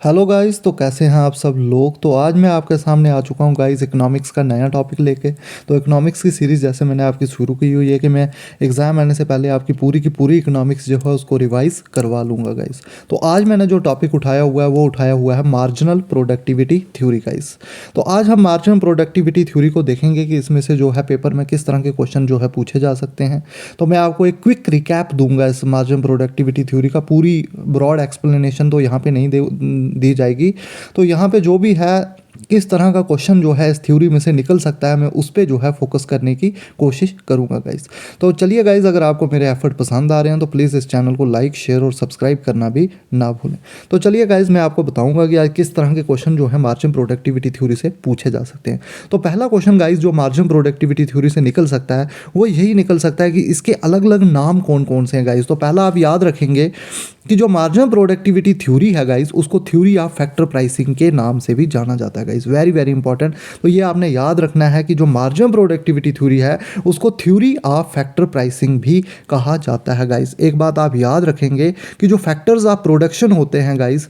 Hello guys, तो कैसे हैं आप सब लोग। तो आज मैं आपके सामने आ चुका हूं गाइस इकोनॉमिक्स का नया टॉपिक लेके। तो इकोनॉमिक्स की सीरीज़ जैसे मैंने आपकी शुरू की हुई है कि मैं एग्ज़ाम आने से पहले आपकी पूरी की पूरी इकोनॉमिक्स जो है उसको रिवाइज़ करवा लूँगा गाइस। तो आज मैंने जो टॉपिक उठाया हुआ है वो उठाया हुआ है मार्जिनल प्रोडक्टिविटी थ्योरी गाइस। तो आज हम मार्जिनल प्रोडक्टिविटी थ्योरी को देखेंगे कि इसमें से जो है पेपर में किस तरह के क्वेश्चन जो है पूछे जा सकते हैं। तो मैं आपको एक क्विक रिकैप दूंगा इस मार्जिनल प्रोडक्टिविटी थ्योरी का। पूरी ब्रॉड एक्सप्लेनेशन तो यहाँ पे नहीं दी जाएगी। तो यहाँ पे जो भी है किस तरह का क्वेश्चन जो है इस थ्योरी में से निकल सकता है, मैं उस पर जो है फोकस करने की कोशिश करूँगा गाइज। तो चलिए गाइज, अगर आपको मेरे एफर्ट पसंद आ रहे हैं तो प्लीज़ इस चैनल को लाइक शेयर और सब्सक्राइब करना भी ना भूलें। तो चलिए गाइज, मैं आपको बताऊंगा कि आज किस तरह के क्वेश्चन जो है मार्जिन प्रोडक्टिविटी थ्योरी से पूछे जा सकते हैं। तो पहला क्वेश्चन गाइज जो मार्जिन प्रोडक्टिविटी थ्योरी से निकल सकता है वो यही निकल सकता है कि इसके अलग अलग नाम कौन कौन से हैं गाइज। तो पहला आप याद रखेंगे कि जो मार्जिनल प्रोडक्टिविटी थ्योरी है गाइज उसको थ्योरी ऑफ फैक्टर प्राइसिंग के नाम से भी जाना जाता है गाइज। Very very important. तो ये आपने याद रखना है कि जो मार्जिनल प्रोडक्टिविटी थ्योरी है उसको थ्योरी ऑफ फैक्टर प्राइसिंग भी कहा जाता है गाइज। एक बात आप याद रखेंगे कि जो फैक्टर्स ऑफ प्रोडक्शन होते हैं गाइज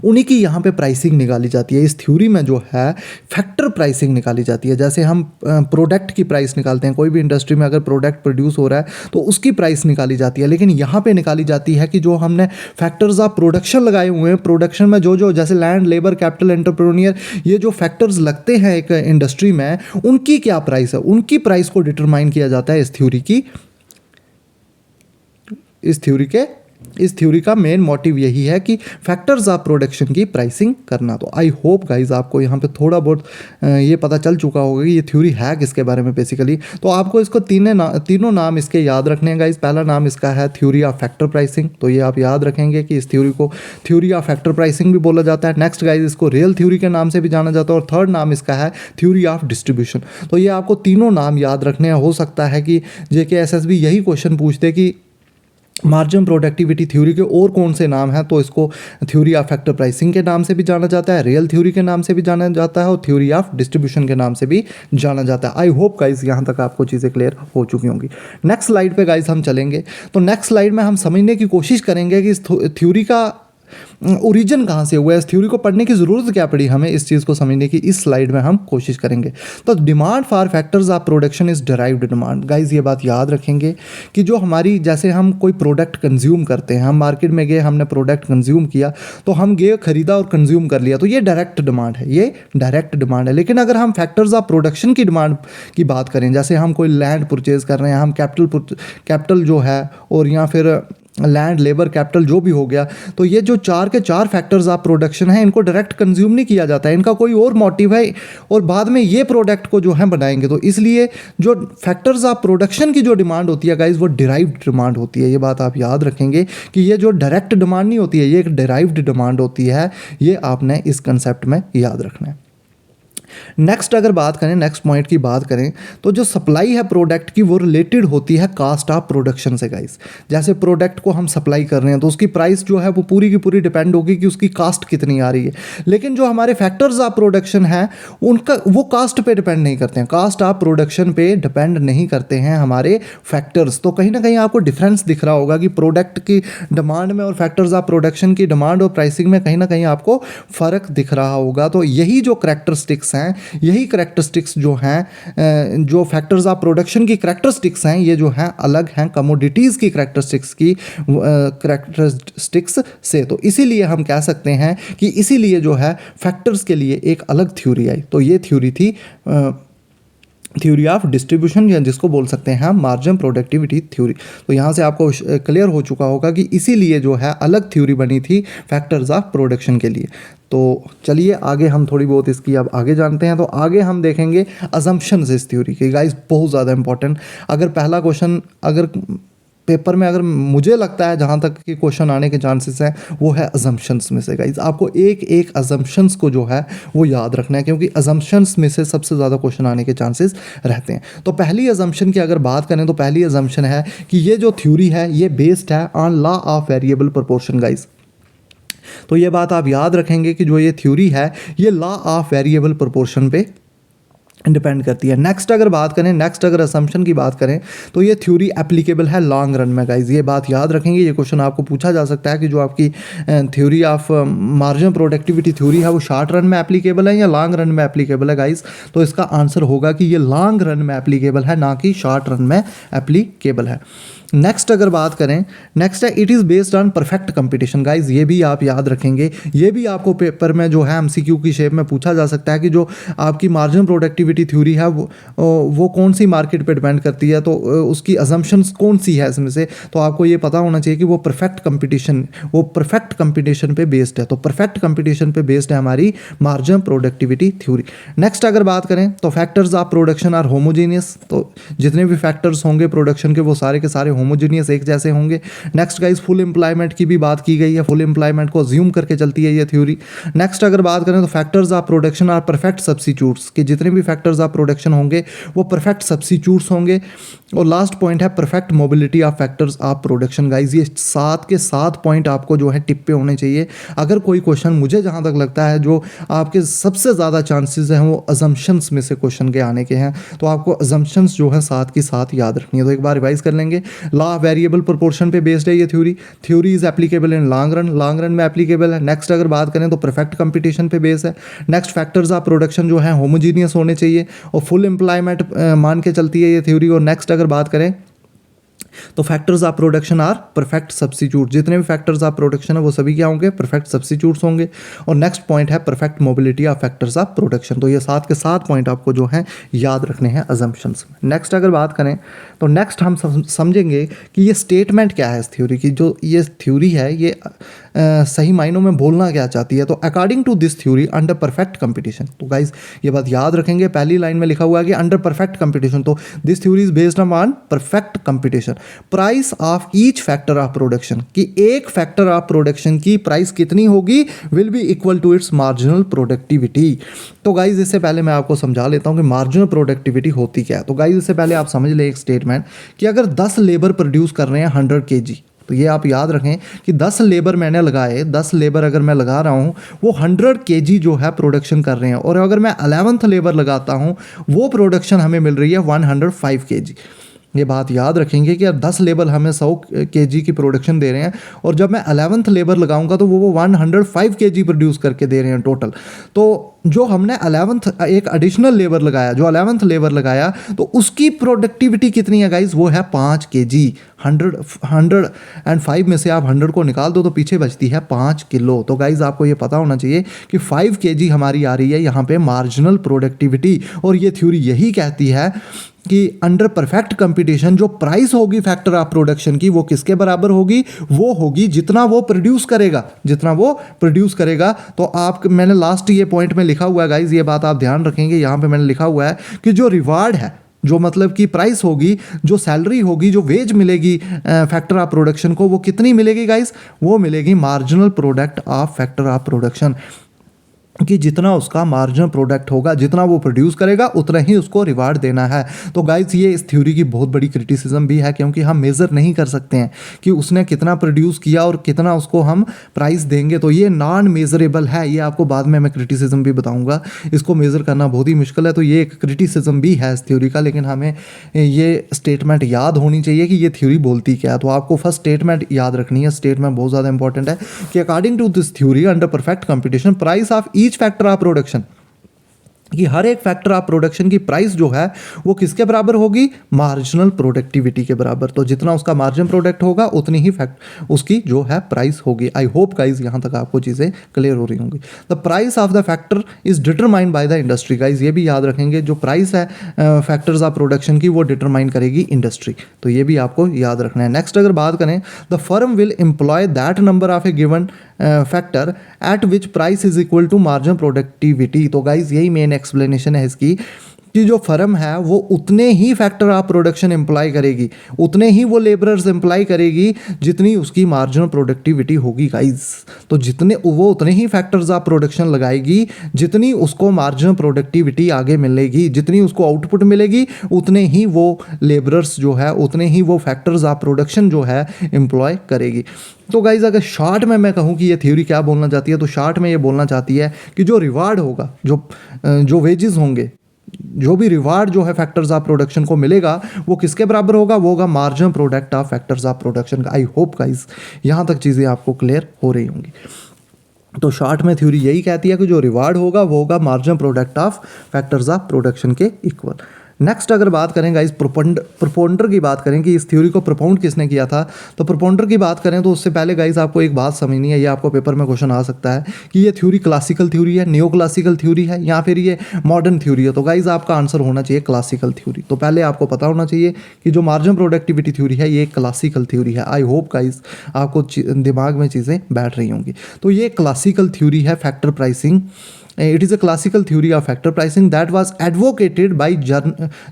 उन्हीं की यहाँ पे प्राइसिंग निकाली जाती है। इस थ्योरी में जो है फैक्टर प्राइसिंग निकाली जाती है। जैसे हम प्रोडक्ट की प्राइस निकालते हैं, कोई भी इंडस्ट्री में अगर प्रोडक्ट प्रोड्यूस हो रहा है तो उसकी प्राइस निकाली जाती है, लेकिन यहाँ पे निकाली जाती है कि जो हमने फैक्टर्स ऑफ प्रोडक्शन लगाए हुए हैं, प्रोडक्शन में जो जो जैसे लैंड लेबर कैपिटल एंटरप्रेन्योर ये जो फैक्टर्स लगते हैं एक इंडस्ट्री में, उनकी क्या प्राइस है, उनकी प्राइस को डिटरमाइन किया जाता है इस थ्योरी का मेन मोटिव यही है कि फैक्टर्स ऑफ प्रोडक्शन की प्राइसिंग करना। तो आई होप गाइज आपको यहाँ पे थोड़ा बहुत ये पता चल चुका होगा कि ये थ्योरी है किसके बारे में बेसिकली। तो आपको इसको तीनों नाम इसके याद रखने हैं गाइज। पहला नाम इसका है थ्योरी ऑफ फैक्टर प्राइसिंग, तो ये आप याद रखेंगे कि इस थ्योरी को थ्योरी ऑफ फैक्टर प्राइसिंग भी बोला जाता है। नेक्स्ट गाइज इसको रियल थ्योरी के नाम से भी जाना जाता है। और थर्ड नाम इसका है थ्योरी ऑफ डिस्ट्रीब्यूशन। तो ये आपको तीनों नाम याद रखने हैं। हो सकता है कि JK SSB यही क्वेश्चन पूछते कि मार्जिन प्रोडक्टिविटी थ्योरी के और कौन से नाम हैं। तो इसको थ्योरी ऑफ फैक्टर प्राइसिंग के नाम से भी जाना जाता है, रियल थ्योरी के नाम से भी जाना जाता है और थ्योरी ऑफ डिस्ट्रीब्यूशन के नाम से भी जाना जाता है। आई होप गाइस यहाँ तक आपको चीज़ें क्लियर हो चुकी होंगी। नेक्स्ट स्लाइड पे गाइस हम चलेंगे। तो नेक्स्ट स्लाइड में हम समझने की कोशिश करेंगे कि इस थ्योरी का ओरिजिन कहाँ से हुआ है, इस थ्योरी को पढ़ने की ज़रूरत क्या पड़ी हमें इस चीज़ को समझने की। इस स्लाइड में हम कोशिश करेंगे। तो demand for factors of production is derived demand. Guys ये बात याद रखेंगे कि जो हमारी जैसे हम कोई प्रोडक्ट कंज्यूम करते हैं, हम मार्केट में गए, हमने प्रोडक्ट कंज्यूम किया, तो हम गए खरीदा और कंज्यूम कर लिया, तो ये डायरेक्ट डिमांड है, ये डायरेक्ट डिमांड है। लेकिन अगर हम फैक्टर्स ऑफ प्रोडक्शन की डिमांड की बात करें, जैसे हम कोई लैंड परचेज कर रहे हैं, हम कैपिटल जो है और या फिर लैंड लेबर कैपिटल जो भी हो गया, तो ये जो चार के चार फैक्टर्स ऑफ प्रोडक्शन है इनको डायरेक्ट कंज्यूम नहीं किया जाता है, इनका कोई और मोटिव है और बाद में ये प्रोडक्ट को जो है बनाएंगे। तो इसलिए जो फैक्टर्स ऑफ प्रोडक्शन की जो डिमांड होती है गाइज वो डिराइव्ड डिमांड होती है। ये बात आप याद रखेंगे कि ये जो डायरेक्ट डिमांड नहीं होती है, ये एक डिराइव्ड डिमांड होती है। ये आपने इस कंसेप्ट में याद रखना है। नेक्स्ट अगर बात करें, नेक्स्ट पॉइंट की बात करें, तो जो सप्लाई है प्रोडक्ट की वो रिलेटेड होती है कास्ट ऑफ प्रोडक्शन से गाइस। जैसे प्रोडक्ट को हम सप्लाई कर रहे हैं तो उसकी प्राइस जो है वो पूरी की पूरी डिपेंड होगी कि उसकी कास्ट कितनी आ रही है। लेकिन जो हमारे फैक्टर्स ऑफ प्रोडक्शन है उनका वो कास्ट पे डिपेंड नहीं करते हैं, कास्ट ऑफ प्रोडक्शन पे डिपेंड नहीं करते हैं हमारे फैक्टर्स। तो कहीं ना कहीं आपको डिफरेंस दिख रहा होगा कि प्रोडक्ट की डिमांड में और फैक्टर्स ऑफ प्रोडक्शन की डिमांड और प्राइसिंग में कहीं ना कहीं आपको फ़र्क दिख रहा होगा। तो यही जो करैक्टरिस्टिक्स हैं, यही करैक्टरिस्टिक्स जो हैं, जो फैक्टर्स ऑफ प्रोडक्शन की करैक्टरिस्टिक्स हैं, ये जो हैं अलग हैं कमोडिटीज़ की करैक्टरिस्टिक्स से। तो इसीलिए हम कह सकते हैं कि इसीलिए जो है फैक्टर्स के लिए एक अलग थ्योरी आई। तो ये थ्योरी थी थ्योरी ऑफ डिस्ट्रीब्यूशन, या जिसको बोल सकते हैं मार्जिन प्रोडक्टिविटी थ्योरी। तो यहाँ से आपको क्लियर हो चुका होगा कि इसीलिए जो है अलग थ्योरी बनी थी फैक्टर्स ऑफ प्रोडक्शन के लिए। तो चलिए आगे हम थोड़ी बहुत इसकी अब आगे जानते हैं। तो आगे हम देखेंगे अजम्पशंस इस थ्योरी के गाइस, बहुत ज़्यादा इंपॉर्टेंट। अगर पहला क्वेश्चन अगर पेपर में अगर मुझे लगता है जहाँ तक कि क्वेश्चन आने के चांसेस हैं वो है अजम्पशंस में से गाइज। आपको एक एक अजम्पशंस को जो है वो याद रखना है, क्योंकि अजम्पशंस में से सबसे ज़्यादा क्वेश्चन आने के चांसेस रहते हैं। तो पहली अजम्पशन की अगर बात करें तो पहली अजम्पशन है कि ये जो थ्योरी है ये बेस्ड है on law of variable proportion guys. तो ये बात आप याद रखेंगे कि जो ये थ्योरी है ये लॉ ऑफ वेरिएबल प्रोपोर्शन पे डिपेंड करती है। नेक्स्ट अगर असम्पशन की बात करें तो ये थ्योरी एप्लीकेबल है लॉन्ग रन में गाइज, ये बात याद रखेंगे। ये क्वेश्चन आपको पूछा जा सकता है कि जो आपकी theory of marginal productivity theory है वो शॉर्ट रन में एप्लीकेबल है या लॉन्ग रन में एप्लीकेबल है गाइज। तो इसका आंसर होगा कि ये लॉन्ग रन में एप्लीकेबल है, ना कि शॉर्ट रन में एप्लीकेबल है। नेक्स्ट अगर बात करें, नेक्स्ट है it is based on perfect competition guys, ये भी आप याद रखेंगे। ये भी आपको पेपर में जो है एमसीक्यू की शेप में पूछा जा सकता है कि जो आपकी मार्जिनल प्रोडक्टिविटी थ्योरी है वो कौन सी मार्केट पे डिपेंड करती है, तो उसकी अजम्पशंस कौन सी है इसमें से। तो आपको ये पता होना चाहिए कि वो परफेक्ट कंपटीशन पे बेस्ड है। तो परफेक्ट कंपटीशन पे बेस्ड है हमारी मार्जिनल प्रोडक्टिविटी थ्योरी। नेक्स्ट अगर बात करें तो factors of production are homogeneous, तो जितने भी फैक्टर्स होंगे प्रोडक्शन के वो सारे के सारे होमोजीनियस एक जैसे होंगे। नेक्स्ट गाइस फुल एम्प्लॉयमेंट की भी बात की गई है, फुल एम्प्लॉयमेंट को अज्यूम करके चलती है ये थ्योरी। नेक्स्ट अगर बात करें तो factors of production are perfect substitutes, कि जितने भी फैक्टर्स ऑफ प्रोडक्शन होंगे वो परफेक्ट सब्स्टिट्यूट्स होंगे। और लास्ट पॉइंट है perfect mobility of factors of production guys. ये 7 के 7 पॉइंट आपको जो है टिप पे होने चाहिए। अगर कोई क्वेश्चन, मुझे जहाँ तक लगता है जो आपके सबसे ज़्यादा चांसेस हैं वो अजम्पशंस में से क्वेश्चन के आने के हैं, तो आपको अजम्पशंस जो है 7 की 7 याद रखनी है। तो एक बार रिवाइज कर लेंगे। लॉ ऑफ वेरिएबल प्रोपोर्शन पे बेस्ड है ये theory is applicable in long run में एप्लीकेबल है। नेक्स्ट अगर बात करें तो परफेक्ट कंपटीशन पे बेस है। नेक्स्ट फैक्टर्स ऑफ प्रोडक्शन जो है होमोजीनियस होने चाहिए और फुल एम्प्लॉयमेंट मान के चलती है ये थ्योरी। और नेक्स्ट अगर बात करें तो factors of production are perfect substitute, जितने भी फैक्टर्स ऑफ प्रोडक्शन है वो सभी क्या होंगे, परफेक्ट सब्स्टिट्यूट्स होंगे। और नेक्स्ट पॉइंट है perfect mobility of factors of production. तो ये 7 के 7 पॉइंट आपको जो है याद रखने हैं अजम्पशंस में। नेक्स्ट अगर बात करें तो नेक्स्ट हम समझेंगे कि ये स्टेटमेंट क्या है इस थ्योरी की। जो ये थ्योरी है ये सही मायनों में बोलना क्या चाहती है। तो according to this theory under perfect competition, तो गाइज ये बात याद रखेंगे, पहली लाइन में लिखा हुआ है कि अंडर परफेक्ट कंपटीशन, तो this theory is based on perfect competition. Price of each factor of production, कि एक फैक्टर ऑफ प्रोडक्शन की प्राइस कितनी होगी, will be equal to its marginal productivity. तो गाइज इससे पहले मैं आपको समझा लेता हूं कि मार्जिनल प्रोडक्टिविटी होती क्या है। तो गाइज इससे पहले आप समझ ले एक स्टेटमेंट कि अगर 10 लेबर प्रोड्यूस कर रहे हैं 100 kg, तो ये आप याद रखें कि 10 लेबर मैंने लगाए, 10 लेबर अगर मैं लगा रहा हूँ वो 100 kg जो है प्रोडक्शन कर रहे हैं। और अगर मैं 11th लेबर लगाता हूँ वो प्रोडक्शन हमें मिल रही है 105 kg। ये बात याद रखेंगे कि अब 10 लेबर हमें 100 kg की प्रोडक्शन दे रहे हैं और जब मैं 11th लेबर लगाऊंगा तो वो 105 kg प्रोड्यूस करके दे रहे हैं टोटल। तो जो हमने 11th एक एडिशनल लेबर लगाया, जो 11th लेबर लगाया, तो उसकी प्रोडक्टिविटी कितनी है गाइज, वो है 5 kg। 105 में से आप 100 को निकाल दो तो पीछे बचती है 5 किलो। तो गाइज आपको ये पता होना चाहिए कि 5 kg हमारी आ रही है यहाँ पे मार्जिनल प्रोडक्टिविटी। और ये थ्योरी यही कहती है कि अंडर परफेक्ट कंपटीशन जो प्राइस होगी फैक्टर ऑफ प्रोडक्शन की वो किसके बराबर होगी, वो होगी जितना वो प्रोड्यूस करेगा। तो आप, मैंने लास्ट ये पॉइंट में लिखा हुआ है गाइज, ये बात आप ध्यान रखेंगे, यहाँ पे मैंने लिखा हुआ है कि जो रिवार्ड है, जो मतलब कि प्राइस होगी, जो सैलरी होगी, जो वेज मिलेगी फैक्टर ऑफ प्रोडक्शन को, वो कितनी मिलेगी गाइस, वो मिलेगी marginal product of factor of production, कि जितना उसका मार्जिनल प्रोडक्ट होगा, जितना वो प्रोड्यूस करेगा उतना ही उसको रिवार्ड देना है। तो गाइस ये इस थ्योरी की बहुत बड़ी क्रिटिसिज्म भी है, क्योंकि हम मेज़र नहीं कर सकते हैं कि उसने कितना प्रोड्यूस किया और कितना उसको हम प्राइस देंगे। तो ये नॉन मेजरेबल है, ये आपको बाद में मैं क्रिटिसिज्म भी बताऊंगा, इसको मेज़र करना बहुत ही मुश्किल है। तो ये एक क्रिटिसिज्म भी है इस थ्योरी का, लेकिन हमें ये स्टेटमेंट याद होनी चाहिए कि ये थ्योरी बोलती क्या है। तो आपको फर्स्ट स्टेटमेंट याद रखनी है, स्टेटमेंट बहुत ज़्यादा इंपॉर्टेंट है कि according to this theory under perfect competition price of each factor of production, कि हर एक फैक्टर ऑफ प्रोडक्शन की प्राइस जो है वो किसके बराबर होगी, मार्जिनल प्रोडक्टिविटी के बराबर। तो जितना उसका मार्जिनल प्रोडक्ट होगा उतनी ही उसकी जो है प्राइस होगी। आई होप गाइज यहाँ तक आपको चीज़ें क्लियर हो रही होंगी। The price of the factor is determined by the industry. Guys ये भी याद रखेंगे, जो प्राइस है फैक्टर्स ऑफ प्रोडक्शन की वो डिटरमाइन करेगी इंडस्ट्री। तो ये भी आपको याद रखना है। नेक्स्ट अगर बात करें, the firm will employ that number of a given factor at which price is equal to marginal productivity. तो गाइज यही मेन एक्सप्लेनेशन है इसकी, कि जो फर्म है वो उतने ही फैक्टर ऑफ प्रोडक्शन एम्प्लॉय करेगी, उतने ही वो लेबरर्स एम्प्लॉय करेगी जितनी उसकी मार्जिनल प्रोडक्टिविटी होगी गाइज। तो जितने वो उतने ही फैक्टर्स ऑफ प्रोडक्शन लगाएगी जितनी उसको मार्जिनल प्रोडक्टिविटी आगे मिलेगी, जितनी उसको आउटपुट मिलेगी उतने ही वो लेबरर्स जो है, उतने ही वो फैक्टर्स ऑफ प्रोडक्शन जो है एम्प्लॉय करेगी। तो गाइज अगर शॉर्ट में मैं कहूँ कि ये थ्योरी क्या बोलना चाहती है, तो शॉर्ट में ये बोलना चाहती है कि जो रिवार्ड होगा, जो वेजेस होंगे, जो भी रिवार्ड जो है फैक्टर्स ऑफ प्रोडक्शन को मिलेगा वो किसके बराबर होगा, वो होगा marginal product of factors of production का। आई होप गाइस यहाँ तक चीज़ें आपको क्लियर हो रही होंगी। तो शॉर्ट में थ्योरी यही कहती है कि जो रिवार्ड होगा वो होगा marginal product of factors of production के इक्वल। नेक्स्ट अगर बात करें गाइस प्रोपोंडर की बात करें कि इस थ्योरी को प्रोपाउंड किसने किया था, तो प्रोपोंडर की बात करें तो उससे पहले गाइस आपको एक बात समझनी है, ये आपको पेपर में क्वेश्चन आ सकता है कि ये थ्योरी क्लासिकल थ्योरी है, नियो क्लासिकल थ्योरी है या फिर ये मॉडर्न थ्योरी है। तो गाइस आपका आंसर होना चाहिए क्लासिकल थ्योरी। तो पहले आपको पता होना चाहिए कि जो मार्जिनल प्रोडक्टिविटी थ्योरी है ये क्लासिकल थ्योरी है। आई होप गाइस आपको दिमाग में चीज़ें बैठ रही होंगी। तो ये क्लासिकल थ्योरी है factor pricing. It is a classical theory of factor pricing that was advocated by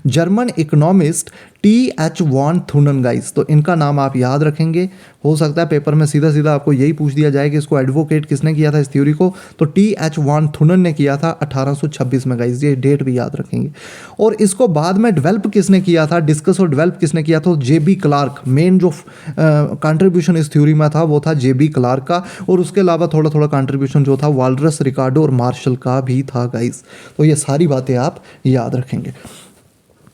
German economist T.H. von Thunen guys. तो इनका नाम आप याद रखेंगे, हो सकता है पेपर में सीधा सीधा आपको यही पूछ दिया जाए कि इसको एडवोकेट किसने किया था इस थ्योरी को, तो T.H. von Thunen ने किया था 1826 में गाइस, ये डेट भी याद रखेंगे। और इसको बाद में डेवलप किसने किया था, डिस्कस और डेवलप किसने किया था, J.B. क्लार्क। मेन जो कंट्रीब्यूशन इस थ्योरी में था वो था J.B. क्लार्क का, और उसके अलावा थोड़ा थोड़ा कंट्रीब्यूशन जो था वाल्रस, रिकार्डो और मार्शल का भी था गाइस। तो ये सारी बातें आप याद रखेंगे।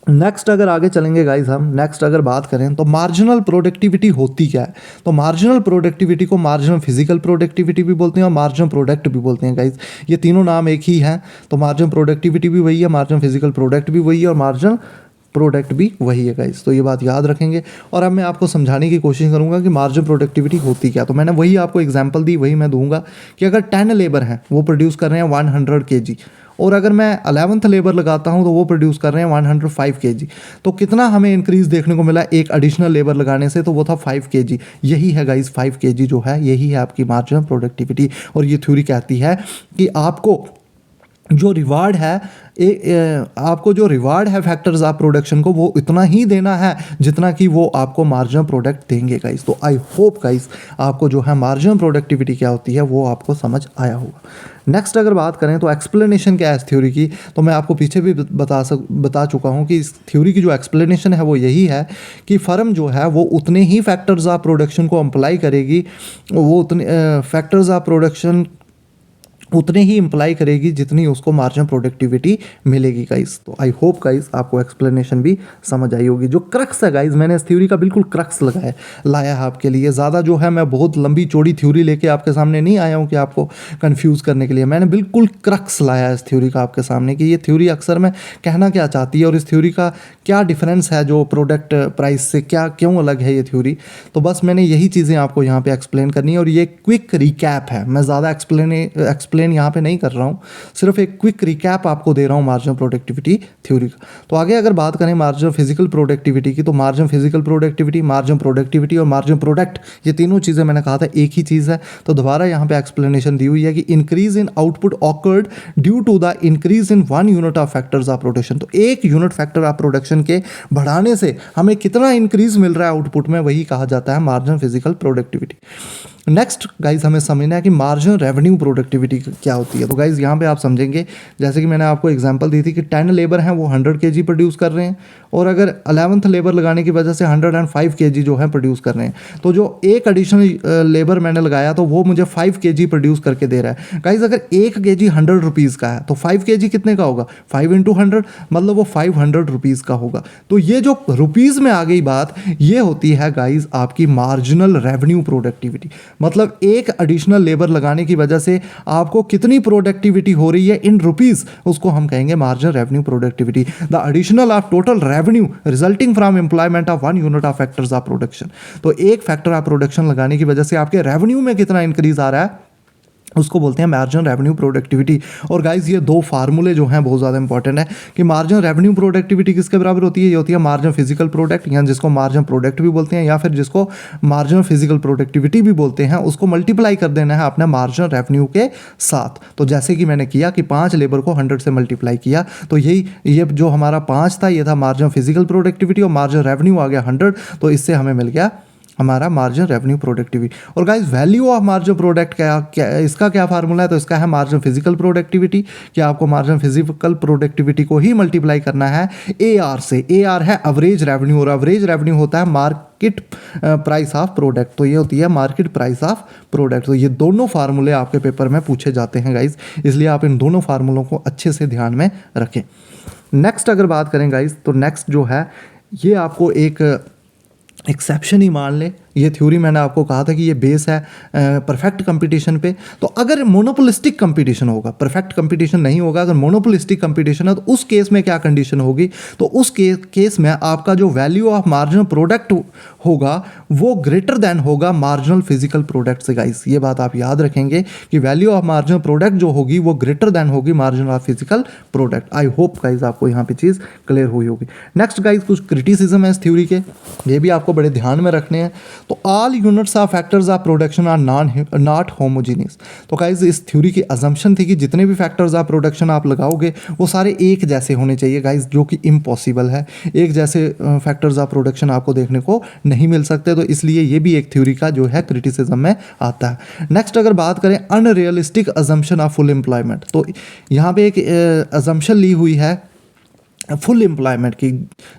नेक्स्ट अगर आगे चलेंगे गाइस, हम नेक्स्ट अगर बात करें तो मार्जिनल प्रोडक्टिविटी होती क्या है। तो मार्जिनल प्रोडक्टिविटी को मार्जिनल फिजिकल प्रोडक्टिविटी भी बोलते हैं और मार्जिनल प्रोडक्ट भी बोलते हैं गाइस। ये तीनों नाम एक ही हैं। तो मार्जिनल प्रोडक्टिविटी भी वही है, मार्जिनल फिजिकल प्रोडक्ट भी वही है और मार्जिनल प्रोडक्ट भी वही है गाइस। तो ये बात याद रखेंगे। और अब मैं आपको समझाने की कोशिश करूंगा कि मार्जिनल प्रोडक्टिविटी होती क्या। तो मैंने वही आपको एग्जांपल दी, वही मैं दूंगा कि अगर 10 लेबर हैं वो प्रोड्यूस कर रहे हैं 100 kg, और अगर मैं 11th लेबर लगाता हूं तो वो प्रोड्यूस कर रहे हैं 105 kg, तो कितना हमें इंक्रीज देखने को मिला एक एडिशनल लेबर लगाने से, तो वो था 5 kg। यही है गाइस 5 kg जो है, यही है आपकी मार्जिनल प्रोडक्टिविटी। और ये थ्योरी कहती है कि आपको जो रिवार्ड है आपको जो रिवार्ड है फैक्टर्स ऑफ प्रोडक्शन को वो इतना ही देना है जितना कि वो आपको मार्जिनल प्रोडक्ट देंगे गाइस। तो आई होप गाइस आपको जो है मार्जिनल प्रोडक्टिविटी क्या होती है वो आपको समझ आया होगा। नेक्स्ट अगर बात करें तो एक्सप्लेनेशन क्या है इस थ्योरी की, तो मैं आपको पीछे भी बता चुका हूँ कि इस थ्योरी की जो एक्सप्लेनेशन है वो यही है कि फर्म जो है वो उतने ही फैक्टर्स ऑफ प्रोडक्शन को अप्लाई करेगी, वो उतने फैक्टर्स ऑफ प्रोडक्शन उतने ही इम्प्लाई करेगी जितनी उसको मार्जिनल प्रोडक्टिविटी मिलेगी गाइस। तो आई होप गाइस आपको एक्सप्लेनेशन भी समझ आई होगी। जो क्रक्स है गाइस, मैंने इस थ्योरी का बिल्कुल क्रक्स लाया है आपके लिए। ज़्यादा जो है मैं बहुत लंबी चौड़ी थ्योरी लेके आपके सामने नहीं आया हूँ कि आपको कंफ्यूज करने के लिए। मैंने बिल्कुल क्रक्स लाया है इस थ्योरी का आपके सामने कि ये थ्योरी अक्सर में कहना क्या चाहती है और इस थ्योरी का क्या डिफरेंस है जो प्रोडक्ट प्राइस से, क्या क्यों अलग है ये थ्योरी। तो बस मैंने यही चीज़ें आपको यहाँ पे एक्सप्लेन करनी है और ये क्विक रिकैप है। मैं ज़्यादा एक्सप्लेन यहाँ पे नहीं कर रहा हूँ, सिर्फ एक क्विक रिकैप आपको दे रहा हूँ मार्जिनल प्रोडक्टिविटी थ्योरी का। तो आगे अगर बात करें मार्जिनल फिजिकल प्रोडक्टिविटी की, तो marginal physical productivity, marginal productivity और मार्जिनल प्रोडक्ट, ये तीनों चीज़ें मैंने कहा था एक ही चीज़ है। तो दोबारा यहाँ पे एक्सप्लेनेशन दी हुई है कि increase in output occurred due to the increase in 1 unit of factors of production. तो एक यूनिट फैक्टर ऑफ प्रोडक्शन के बढ़ाने से हमें कितना इंक्रीज मिल रहा है आउटपुट में, वही कहा जाता है marginal physical productivity. Next guys हमें समझना है कि मार्जिनल रेवेन्यू प्रोडक्टिविटी क्या होती है। तो गाइज यहाँ पे आप समझेंगे, जैसे कि मैंने आपको एग्जांपल दी थी कि 10 लेबर हैं वो 100 kg प्रोड्यूस कर रहे हैं और अगर 11th लेबर लगाने की वजह से 105 kg जो है प्रोड्यूस कर रहे हैं, तो जो एक एडिशनल लेबर मैंने लगाया तो वो मुझे 5 kg प्रोड्यूस करके दे रहा है। गाइज अगर 1 kg 100 रुपीज़ का है तो 5 kg कितने का होगा, 5 × 100 मतलब वो 500 रुपीज़ का होगा। तो ये जो रुपीज़ में आ गई बात, ये होती है गाइज आपकी मार्जिनल रेवेन्यू प्रोडक्टिविटी। मतलब एक एडिशनल लेबर लगाने की वजह से आपको कितनी प्रोडक्टिविटी हो रही है इन रुपीस, उसको हम कहेंगे marginal revenue productivity. The additional of total revenue resulting from employment of 1 unit of factors of production. तो एक फैक्टर ऑफ प्रोडक्शन लगाने की वजह से आपके रेवेन्यू में कितना इंक्रीज आ रहा है उसको बोलते हैं मार्जिनल रेवेन्यू प्रोडक्टिविटी। और गाइज ये दो फार्मूले जो हैं बहुत ज़्यादा इंपॉर्टेंट है कि मार्जिनल रेवेन्यू प्रोडक्टिविटी किसके बराबर होती है, ये होती है मार्जिनल फिजिकल प्रोडक्ट, या जिसको मार्जिनल प्रोडक्ट भी बोलते हैं या फिर जिसको मार्जिनल फिजिकल प्रोडक्टिविटी भी बोलते हैं, उसको मल्टीप्लाई कर देना है अपने मार्जिनल रेवेन्यू के साथ। तो जैसे कि मैंने किया कि 5 लेबर को 100 से मल्टीप्लाई किया, तो ये जो हमारा 5 था ये था मार्जिनल फिजिकल प्रोडक्टिविटी और मार्जिनल रेवेन्यू आ गया 100, तो इससे हमें मिल गया हमारा मार्जिनल रेवेन्यू प्रोडक्टिविटी। और guys value of marginal product क्या इसका क्या फार्मूला है, तो इसका है मार्जिनल फिजिकल प्रोडक्टिविटी, कि आपको मार्जिनल फिजिकल प्रोडक्टिविटी को ही मल्टीप्लाई करना है AR से। AR है एवरेज रेवेन्यू और एवरेज रेवेन्यू होता है मार्केट प्राइस ऑफ प्रोडक्ट, तो ये होती है मार्केट प्राइस ऑफ प्रोडक्ट। तो ये दोनों फार्मूले आपके पेपर में पूछे जाते हैं गाइस, इसलिए आप इन दोनों फार्मूलों को अच्छे से ध्यान में रखें। नेक्स्ट अगर बात करें गाइस, तो नेक्स्ट जो है ये आपको एक एक्सेप्शन ही मान ले। ये थ्योरी मैंने आपको कहा था कि ये बेस है परफेक्ट कंपटीशन पे। तो अगर मोनोपोलिस्टिक कंपटीशन होगा, परफेक्ट कंपटीशन नहीं होगा, अगर मोनोपोलिस्टिक कंपटीशन है तो उस केस में क्या कंडीशन होगी, तो उस केस में आपका जो वैल्यू ऑफ मार्जिनल प्रोडक्ट होगा वो ग्रेटर देन होगा मार्जिनल फिजिकल प्रोडक्ट से गाइस। ये बात आप याद रखेंगे कि वैल्यू ऑफ मार्जिनल प्रोडक्ट जो होगी वो ग्रेटर देन होगी marginal of physical product. I hope guys आपको यहाँ पे चीज़ क्लियर हुई होगी। नेक्स्ट गाइस कुछ क्रिटिसिज्म है इस थ्योरी के, ये भी आपको बड़े ध्यान में रखने हैं। तो all units of factors of production are not homogeneous. तो गाइस इस थ्योरी की अजम्पशन थी कि जितने भी फैक्टर्स ऑफ प्रोडक्शन आप लगाओगे वो सारे एक जैसे होने चाहिए गाइस, जो कि इम्पॉसिबल है। एक जैसे फैक्टर्स ऑफ प्रोडक्शन आपको देखने को नहीं मिल सकते, तो इसलिए ये भी एक थ्योरी का जो है क्रिटिसिज्म में आता है। नेक्स्ट अगर बात करें unrealistic assumption of full employment, तो यहाँ पे एक अजम्पशन ली हुई है फुल एम्प्लॉयमेंट की,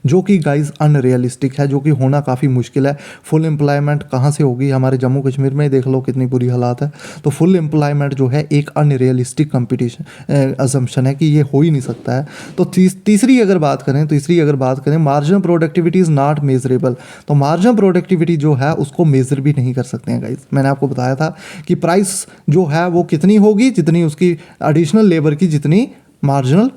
जो कि गाइस अनरियलिस्टिक है, जो कि होना काफ़ी मुश्किल है। फुल एम्प्लॉयमेंट कहाँ से होगी, हमारे जम्मू कश्मीर में देख लो कितनी बुरी हालात है। तो फुल एम्प्लॉयमेंट जो है एक अनरियलिस्टिक कंपटीशन अजम्पशन है कि ये हो ही नहीं सकता है। तो तीसरी अगर बात करें marginal productivity is not measurable. तो मार्जिनल प्रोडक्टिविटी जो है उसको मेज़र भी नहीं कर सकते हैं गाइस। मैंने आपको बताया था कि प्राइस जो है वो कितनी होगी, जितनी उसकी एडिशनल लेबर की जितनी मार्जिनल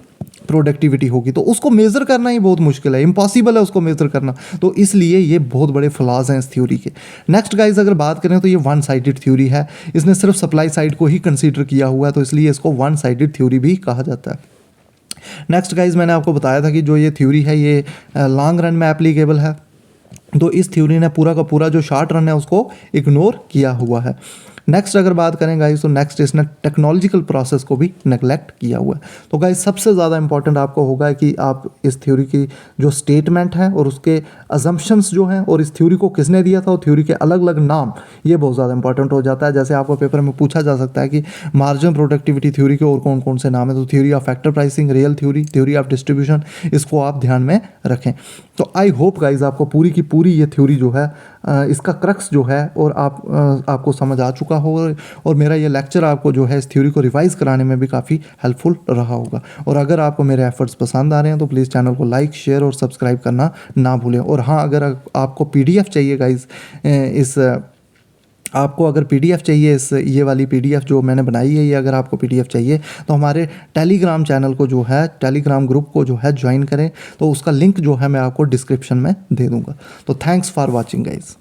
प्रोडक्टिविटी होगी, तो उसको मेज़र करना ही बहुत मुश्किल है, इम्पॉसिबल है उसको मेज़र करना। तो इसलिए ये बहुत बड़े फ्लॉज हैं इस थ्योरी के। नेक्स्ट गाइस अगर बात करें तो ये वन साइडेड थ्योरी है, इसने सिर्फ सप्लाई साइड को ही कंसीडर किया हुआ है, तो इसलिए इसको वन साइडेड थ्योरी भी कहा जाता है। नेक्स्ट गाइस मैंने आपको बताया था कि जो ये थ्योरी है ये लॉन्ग रन में एप्लीकेबल है, तो इस थ्योरी ने पूरा का पूरा जो शॉर्ट रन है उसको इग्नोर किया हुआ है। नेक्स्ट अगर बात करें गाइस, तो नेक्स्ट इसने टेक्नोलॉजिकल प्रोसेस को भी नेगलेक्ट किया हुआ है। तो गाइस सबसे ज़्यादा इंपॉर्टेंट आपको होगा कि आप इस थ्योरी की जो स्टेटमेंट है और उसके अजम्पशंस जो हैं और इस थ्योरी को किसने दिया था और थ्योरी के अलग अलग नाम, ये बहुत ज़्यादा इंपॉर्टेंट हो जाता है। जैसे आपको पेपर में पूछा जा सकता है कि मार्जिनल प्रोडक्टिविटी थ्योरी के और कौन कौन से नाम है, तो theory of factor pricing, real theory, theory of distribution, इसको आप ध्यान में रखें। तो आई होप गाइज आपको पूरी की पूरी ये थ्योरी जो है इसका क्रक्स जो है और आपको समझ आ चुका हो, और मेरा ये लेक्चर आपको जो है इस थ्योरी को रिवाइज़ कराने में भी काफ़ी हेल्पफुल रहा होगा। और अगर आपको मेरे एफर्ट्स पसंद आ रहे हैं तो प्लीज़ चैनल को लाइक, शेयर और सब्सक्राइब करना ना भूलें। और हाँ, अगर आपको पीडीएफ चाहिए गाइज, आपको अगर पीडीएफ चाहिए ये वाली पीडीएफ जो मैंने बनाई है, ये अगर आपको पीडीएफ चाहिए तो हमारे टेलीग्राम चैनल को जो है, टेलीग्राम ग्रुप को जो है ज्वाइन करें, तो उसका लिंक जो है मैं आपको डिस्क्रिप्शन में दे दूँगा। तो थैंक्स फॉर वॉचिंग गाइज।